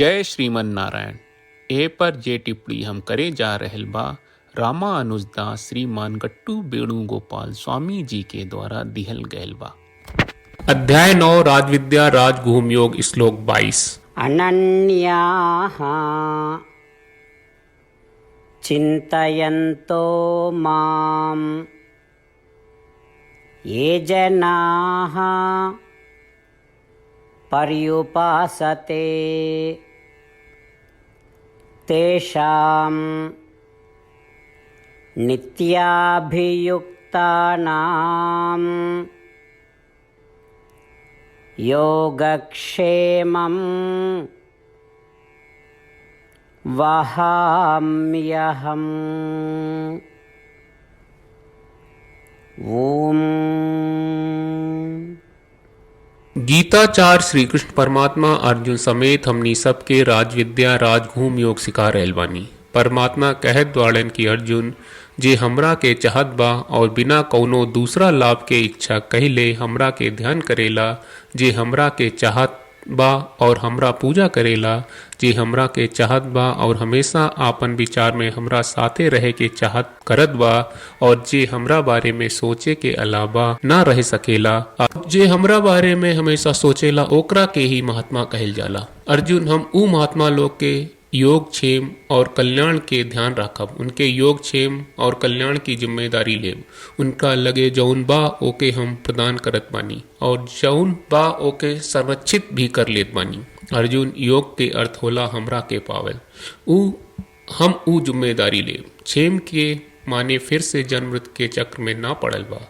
जय श्रीमन नारायण। ए पर जे टिप्पणी हम करे जा रहल बा रामानुजदास श्रीमान गट्टू वेणुगोपाल स्वामी जी के द्वारा दिहल गयल बा। अध्याय 9 राजविद्या राजगुह्य योग श्लोक 22। अनन्याः चिन्तयन्तो मां ये जनाः पर्युपासते तेषां नित्याभियुक्तानां योगक्षेमं वहाम्यहम्। ओम। गीताचार्य श्री कृष्ण परमात्मा अर्जुन समेत हमनी सबके राजविद्या राजगुह्य योग सिखा रहल बानी। परमात्मा कहत वाड़न की अर्जुन जे हमरा के चाहत बा और बिना कौनो दूसरा लाभ के इच्छा कहिले हमरा के ध्यान करेला, जे हमरा के चाहत बा और हमरा पूजा करेला, जे हमरा के चाहत बा और हमेशा आपन विचार में हमरा साथे रहे के चाहत करत बा, और जे हमरा बारे में सोचे के अलावा ना रह सकेला, जे हमरा बारे में हमेशा सोचेला ओकरा के ही महात्मा कहल जाला। अर्जुन हम ऊ महात्मा लोग के योग क्षेम और कल्याण के ध्यान रखब, उनके योग क्षेम और कल्याण की जिम्मेदारी लेब। उनका लगे जौन बा ओके हम प्रदान करत बानी और जौन बा ओके संरक्षित भी कर लेत बानी। अर्जुन योग के अर्थ होला हमरा के पावल, हम ऊ जिम्मेदारी लेब। क्षेम के माने फिर से जन्म मृत्यु के चक्र में ना पड़ल बा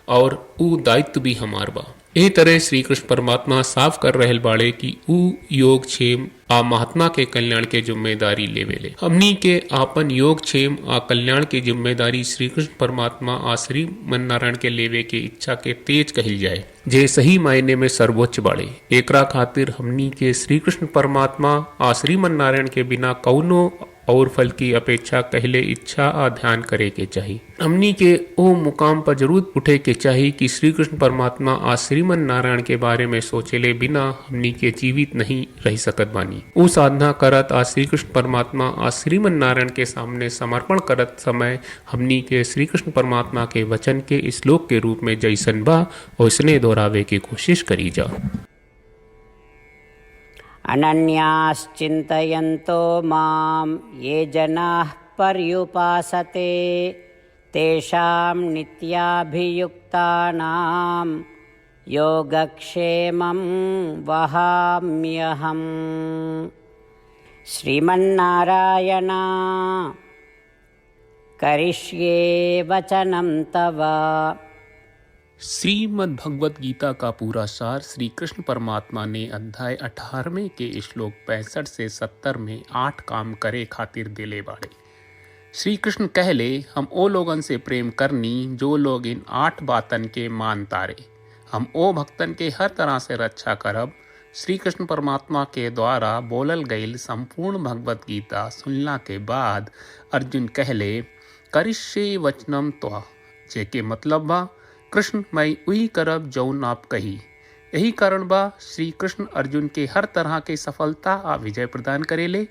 और ऊ दायित्व भी हमार बा। एही तरह श्री कृष्ण परमात्मा साफ कर रहल बाड़े कि ऊ योग क्षेम आ महात्मा के कल्याण के जिम्मेदारी लेवेले। हमनी के आपन योग क्षेम आ कल्याण की जिम्मेदारी श्री कृष्ण परमात्मा आ श्रीमन नारायण के लेवे के इच्छा के तेज कहल जाए, जे सही मायने में सर्वोच्च बाड़े। एकरा खातिर हमनी के श्री कृष्ण परमात्मा आ श्रीमन नारायण के बिना कौनो और फल की अपेक्षा कहले इच्छा आ ध्यान करे के चाहिए। हमनी के ओ मुकाम पर जरूर उठे के चाहिए कि श्री कृष्ण परमात्मा आ श्रीमन नारायण के बारे में सोचेले बिना हमनी के जीवित नहीं रह सकत बानी। ऊ साधना करत आ श्री कृष्ण परमात्मा आ श्रीमन नारायण के सामने समर्पण करत समय हमनी के श्री कृष्ण परमात्मा के वचन के श्लोक के रूप में जैसन बा वैसने दोहरावे की कोशिश करी जा। अनन्याश्चिन्तयन्तो मां ये जनाः पर्युपासते तेषां नित्याभियुक्तानां योगक्षेमं वहाम्यहम्। श्रीमन्नारायण करिष्ये वचनं तव। श्रीमद् भगवत गीता का पूरा सार श्री कृष्ण परमात्मा ने अध्याय 18वें के श्लोक 65 से 70 में 8 काम करे खातिर देले बाड़े। श्री कृष्ण कहले हम ओ लोगन से प्रेम करनी जो लोग इन 8 बातन के मान तारे। हम ओ भक्तन के हर तरह से रक्षा करब। श्री कृष्ण परमात्मा के द्वारा बोलल गईल संपूर्ण भगवत गीता सुनला के बाद अर्जुन कहले करिष्ये वचनम त्वा, जेके मतलब बा कृष्ण मैं वही करब जौन आप कही। यही कारण बा श्री कृष्ण अर्जुन के हर तरह के सफलता आ विजय प्रदान करेले।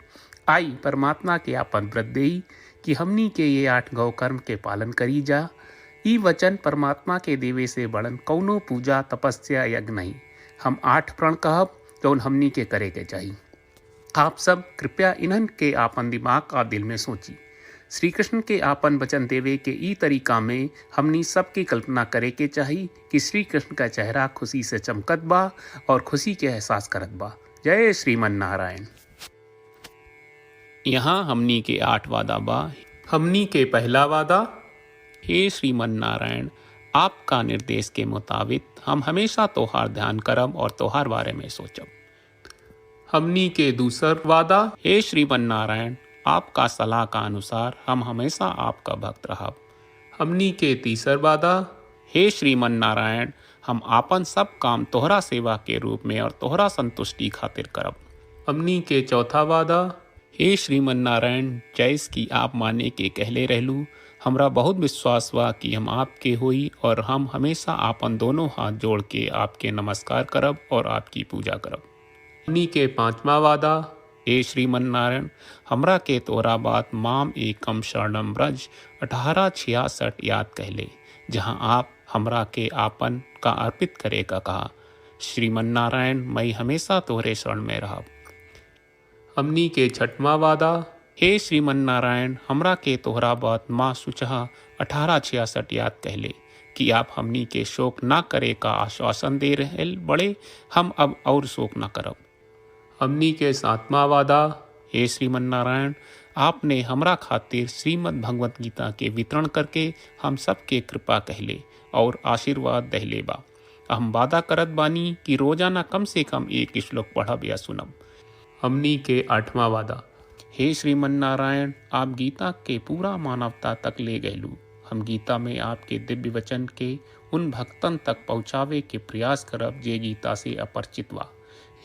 आई परमात्मा के आपन व्रत देई कि हमनी के ये 8 गौ कर्म के पालन करी जा। ई वचन परमात्मा के देवे से बड़न कौनो पूजा तपस्या यज्ञ नहीं। हम 8 प्रण कहब जौन हमनी के करे के चाहिए। आप सब कृपया इन्हन के आपन दिमाग आ दिल में सोची। श्री कृष्ण के आपन वचन देवे के ई तरीका में हमनी सबकी कल्पना करे के चाहिए कि श्री कृष्ण का चेहरा खुशी से चमकत बा और खुशी के एहसास करत बा। जय श्रीमन नारायण। यहाँ हमनी के 8 वादा बा। हमनी के पहला वादा, हे श्रीमन नारायण आपका निर्देश के मुताबिक हम हमेशा तोहार ध्यान करब और तोहार बारे में सोचब। हमनी के दूसरा वादा, हे श्रीमन नारायण आपका सलाह का अनुसार हम हमेशा आपका भक्त रहब। हमनी के तीसरा वादा, हे श्रीमन नारायण हम आपन सब काम तोहरा सेवा के रूप में और तोहरा संतुष्टि खातिर करब। हमनी के चौथा वादा, हे श्रीमन नारायण जैस की आप माने के कहले रहलू, हमरा बहुत विश्वास बा कि हम आपके होई और हम हमेशा आपन दोनों हाथ जोड़ के आपके नमस्कार करब और आपकी पूजा करब। हमनी के 5वां वादा, हे श्रीमन्नारायण, हमरा के तोरा बात माम एकम शरणम ब्रज 1866 याद कहले, जहाँ आप हमरा के आपन का अर्पित करे का कहा। श्रीमन्नारायण, मैं हमेशा तोरे शरण में रहा। हमनी के छठवां वादा। हे श्रीमन्नारायण, हमरा के तोहरा बात माँ सुचहा 1866 याद कहले कि आप हमनी के शोक ना करे का आश्वासन दे रहे बड़े, हम अब और शोक ना करब। हमनी के सातवां वादा। हे श्रीमन्नारायण, आपने हमरा खातिर श्रीमद् भगवत गीता के वितरण करके हम सबके कृपा कहले और आशीर्वाद दहले बा। हम वादा करत बानी कि रोजाना कम से कम एक श्लोक पढ़ब या सुनब। हमनी के आठवां वादा। हे श्रीमन्नारायण, आप गीता के पूरा मानवता तक ले गयलू। हम गीता में आपके दिव्य वचन के उन भक्तन तक पहुँचावे के प्रयास करब जे गीता से अपरिचित बा।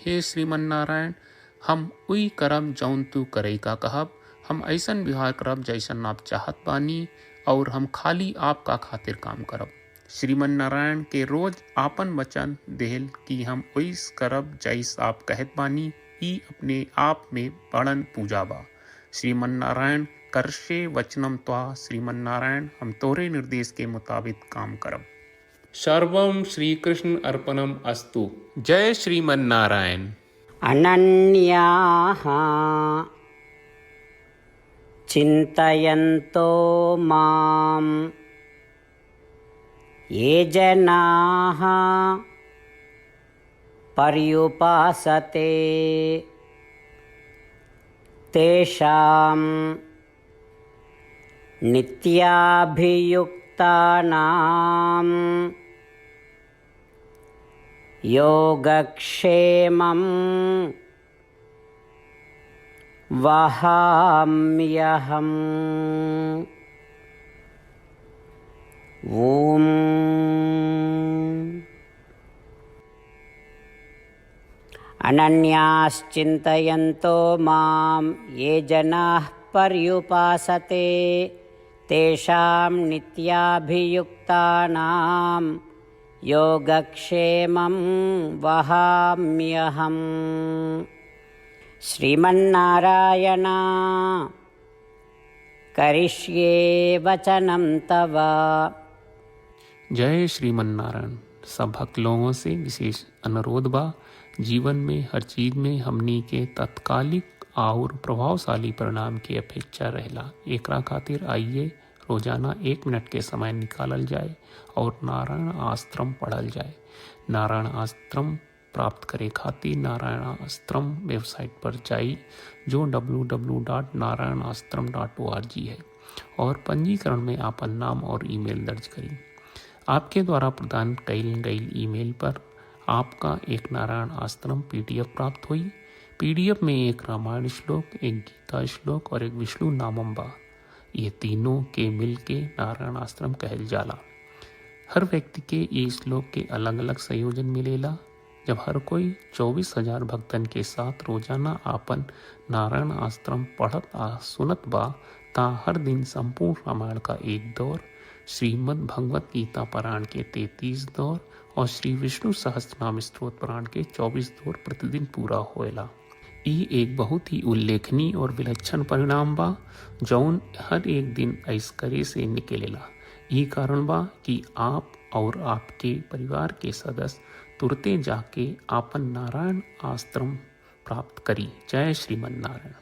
हे श्रीमन्नारायण, हम उई करब जौन तू करे का कहब। हम ऐसन व्यवहार करब जैसन आप चाहत बानी और हम खाली आपका खातिर काम करब। श्रीमन्नारायण के रोज आपन वचन देहल कि हम उइस करब जैस आप कहत बानी, ई अपने आप में बड़न पूजा बा। श्रीमन्नारायण, करशे वचनम त्वा। श्रीमन्नारायण, हम तोरे निर्देश के मुताबिक काम करब। सर्वम श्री कृष्ण अर्पणम अस्तु। जय श्रीमन्नारायण। अनन्याः चिन्तयन्तो माम् ये जनाः पर्युपासते तेषां नित्याभियुक्तानां योगक्षेमं वहाम्यहम्। ॐ अनन्याश्चिन्तयन्तो मां ये जनाः पर्युपासते तेषां नित्याभियुक्तानां योगक्षेमं वहाम्यहम्। श्रीमन्नारायण, करिष्ये वचनं तव। जय श्रीमन्नारायण। सब भक्त लोगों से विशेष अनुरोध बा, जीवन में हर चीज में हमनी के तत्कालिक और प्रभावशाली परिणाम की अपेक्षा रहेला। एकरा खातिर आइए रोजाना 1 मिनट के समय निकालल जाए और नारायण आश्रम पढ़ल जाए। नारायण आश्रम प्राप्त करे खातिर नारायण आश्रम वेबसाइट पर जाई, जो www.narayanaashram.org है, और पंजीकरण में आपन नाम और ईमेल दर्ज करी। आपके द्वारा प्रदान कईल गई ईमेल पर आपका एक नारायण आश्रम PDF प्राप्त हुई। PDF में एक रामायण श्लोक, एक गीता श्लोक और एक विष्णु नामम बा। ये तीनों के मिल के नारायण आश्रम कहल जाला। हर व्यक्ति के ये श्लोक के अलग अलग संयोजन मिलेला। जब हर कोई 24,000 भक्तन के साथ रोजाना आपन नारायण आश्रम पढ़त आ सुनत बा, ता हर दिन संपूर्ण रामायण का 1 दौर, श्रीमद् भगवत गीता पारायण के 33 दौर और श्री विष्णु सहस्त्रनाम स्तोत्र पारायण के 24 दौर प्रतिदिन पूरा होएला। ई एक बहुत ही उल्लेखनीय और विलक्षण परिणाम बा, जौन हर एक दिन ऐस करे से निकलेला। ई कारण बा कि आप और आपके परिवार के सदस्य तुरते जाके आपन नारायण आश्रम प्राप्त करी। जय श्रीमन्नारायण।